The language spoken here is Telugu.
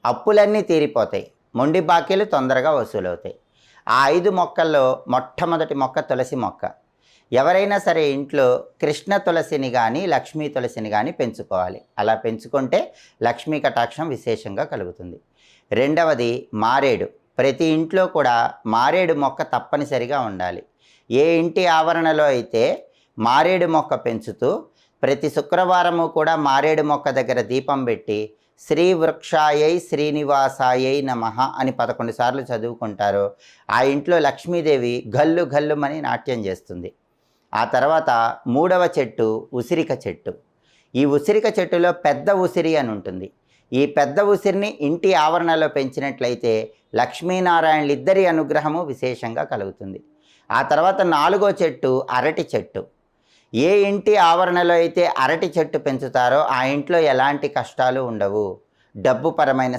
అప్పులన్నీ తీరిపోతాయి, మొండి బాకీలు తొందరగా వసూలవుతాయి. ఆ 5 మొక్కల్లో మొట్టమొదటి మొక్క తులసి మొక్క. ఎవరైనా సరే ఇంట్లో కృష్ణ తులసిని కానీ లక్ష్మీ తులసిని కానీ పెంచుకోవాలి. అలా పెంచుకుంటే లక్ష్మీ కటాక్షం విశేషంగా కలుగుతుంది. రెండవది మారేడు. ప్రతి ఇంట్లో కూడా మారేడు మొక్క తప్పనిసరిగా ఉండాలి. ఏ ఇంటి ఆవరణలో అయితే మారేడు మొక్క పెంచుతూ ప్రతి శుక్రవారము కూడా మారేడు మొక్క దగ్గర దీపం పెట్టి శ్రీ వృక్షాయై శ్రీనివాసాయై నమః అని 11 సార్లు చదువుకుంటారో ఆ ఇంట్లో లక్ష్మీదేవి గల్లు గల్లుమని నాట్యం చేస్తుంది. ఆ తర్వాత మూడవ చెట్టు ఉసిరిక చెట్టు. ఈ ఉసిరిక చెట్టులో పెద్ద ఉసిరి అని ఉంటుంది. ఈ పెద్ద ఉసిరిని ఇంటి ఆవరణలో పెంచినట్లయితే లక్ష్మీనారాయణలిద్దరి అనుగ్రహము విశేషంగా కలుగుతుంది. ఆ తర్వాత నాలుగో చెట్టు అరటి చెట్టు. ఏ ఇంటి ఆవరణలో అయితే అరటి చెట్టు పెంచుతారో ఆ ఇంట్లో ఎలాంటి కష్టాలు ఉండవు. డబ్బుపరమైన